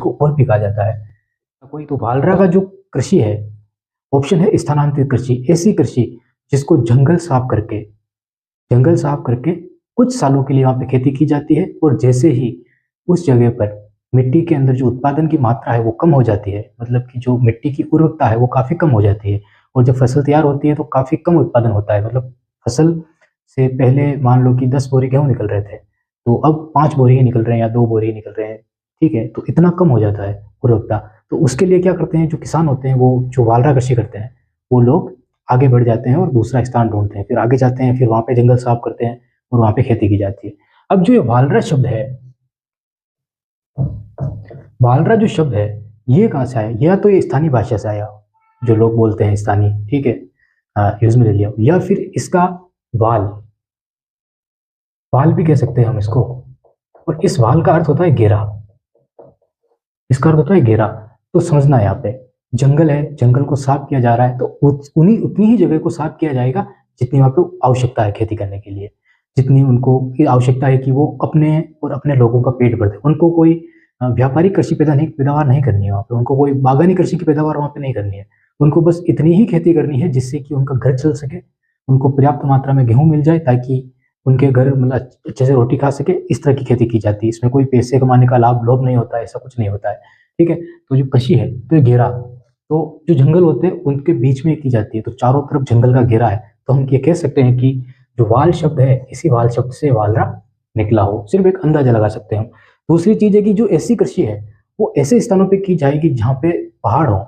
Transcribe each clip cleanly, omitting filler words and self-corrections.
को ओलपी कहा जाता है। कोई तो वालरा का जो कृषि है, ऑप्शन है स्थानांतरित कृषि, ऐसी कृषि जिसको जंगल साफ करके कुछ सालों के लिए वहां पे खेती की जाती है, और जैसे ही उस जगह पर मिट्टी के अंदर जो उत्पादन की मात्रा है वो कम हो जाती है, मतलब कि जो मिट्टी की उर्वरकता है वो काफी कम हो जाती है, और जब फसल तैयार होती है तो काफी कम उत्पादन होता है। मतलब फसल से पहले मान लो कि 10 बोरी गेहूं निकल रहे थे, तो अब 5 बोरी ही निकल रहे हैं या 2 बोरी ही निकल रहे हैं, ठीक है, तो इतना कम हो जाता है उर्वरकता। तो उसके लिए क्या करते हैं जो किसान होते हैं, वो जो वालरा कृषि करते हैं, वो लोग आगे बढ़ जाते हैं और दूसरा स्थान ढूंढते हैं, फिर आगे जाते हैं, फिर वहां पे जंगल साफ करते हैं और वहां पे खेती की जाती है। अब जो ये वालरा शब्द है, वालरा जो शब्द है ये कहाँ से आया? या तो ये स्थानीय भाषा से आया, जो लोग बोलते हैं स्थानीय, ठीक है, यूज में ले लिया, या फिर इसका वाल वाल भी कह सकते हैं हम इसको, और इस वाल का अर्थ होता है घेरा, इसका अर्थ होता है घेरा। तो समझना है यहाँ पे, जंगल है, जंगल को साफ किया जा रहा है, तो उतनी ही जगह को साफ किया जाएगा जितनी वहां पे आवश्यकता है खेती करने के लिए, जितनी उनको आवश्यकता है कि वो अपने और अपने लोगों का पेट भरते। उनको कोई व्यापारिक कृषि पैदावार नहीं करनी है वहाँ पे, उनको कोई बागानी कृषि की पैदावार वहाँ पे नहीं करनी है, उनको बस इतनी ही खेती करनी है जिससे कि उनका घर चल सके, उनको पर्याप्त मात्रा में गेहूं मिल जाए ताकि उनके घर मतलब अच्छे से रोटी खा सके। इस तरह की खेती की जाती है, इसमें कोई पैसे कमाने का लोभ नहीं होता है, ऐसा कुछ नहीं होता है, ठीक है। तो जो कृषि है तो ये घेरा, तो जो जंगल होते हैं उनके बीच में की जाती है, तो चारों तरफ जंगल का घेरा है, तो हम ये कह सकते हैं कि जो वाल शब्द है इसी वाल शब्द से वालरा निकला हो, सिर्फ एक अंदाजा लगा सकते हैं हम। दूसरी चीज है कि जो ऐसी कृषि है वो ऐसे स्थानों पे की जाएगी जहाँ पे पहाड़ हो,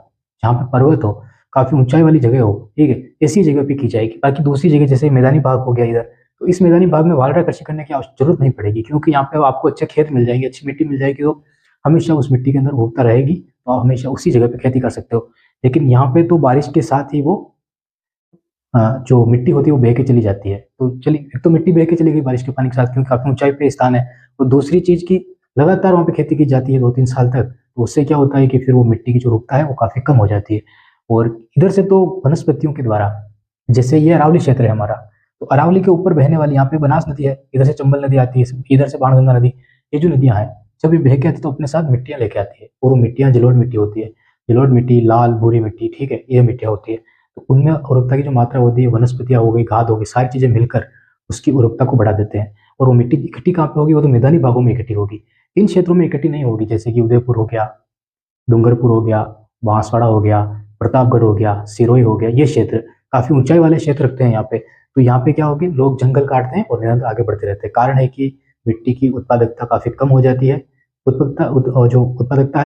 जहाँ पे पर्वत हो, काफी ऊंचाई वाली जगह हो, ठीक है, ऐसी जगह पे की जाएगी। बाकी दूसरी जगह जैसे मैदानी भाग हो गया इधर, तो इस मैदानी भाग में वालरा कृषि करने की जरूरत नहीं पड़ेगी, क्योंकि यहाँ पे आपको अच्छे खेत मिल जाएंगे, अच्छी मिट्टी मिल जाएगी, तो हमेशा उस मिट्टी के अंदर उगता रहेगी, तो आप हमेशा उसी जगह पे खेती कर सकते हो। लेकिन यहाँ पे तो बारिश के साथ ही वो जो मिट्टी होती है वो बह के चली जाती है, तो चलिए, एक तो मिट्टी बह के चली गई बारिश के पानी के साथ क्योंकि काफी ऊंचाई पे स्थान है, और दूसरी चीज की लगातार वहाँ पे खेती की जाती है 2-3 साल तक, तो उससे क्या होता है कि फिर वो मिट्टी की जो रुकता है वो काफी कम हो जाती है। और इधर से तो वनस्पतियों के द्वारा, जैसे ये अरावली क्षेत्र है हमारा, तो अरावली के ऊपर बहने वाली यहाँ पे बनास नदी है, इधर से चंबल नदी आती है, इधर से बाणगंगा नदी, ये जो नदियां हैं जब ये बह के आती है तो अपने साथ मिट्टियां लेके आती है, और वो मिट्टियां जलोढ़ मिट्टी होती है, जलोढ़ मिट्टी, लाल भूरी मिट्टी, ठीक है, ये मिट्टियां होती है। तो उनमें उर्वरकता की जो मात्रा होती है, वनस्पतियां हो गई, खाद हो गई, सारी चीजें मिलकर उसकी उर्वरकता को बढ़ा देते हैं। और वो मिट्टी इकट्ठी कहाँ पे होगी? वो तो मैदानी भागों में इकट्ठी होगी, इन क्षेत्रों में इकट्ठी नहीं होगी, जैसे कि उदयपुर हो गया, डूंगरपुर हो गया, बांसवाड़ा हो गया, प्रतापगढ़ हो गया, सिरोही हो गया, ये क्षेत्र काफी ऊंचाई वाले क्षेत्र रखते हैं यहाँ पे। तो यहाँ पे क्या होगी, लोग जंगल काटते हैं और निरंतर आगे बढ़ते रहते हैं। कारण है कि मिट्टी की उत्पादकता काफी कम हो जाती है, उत्पादकता जो उत्पादकता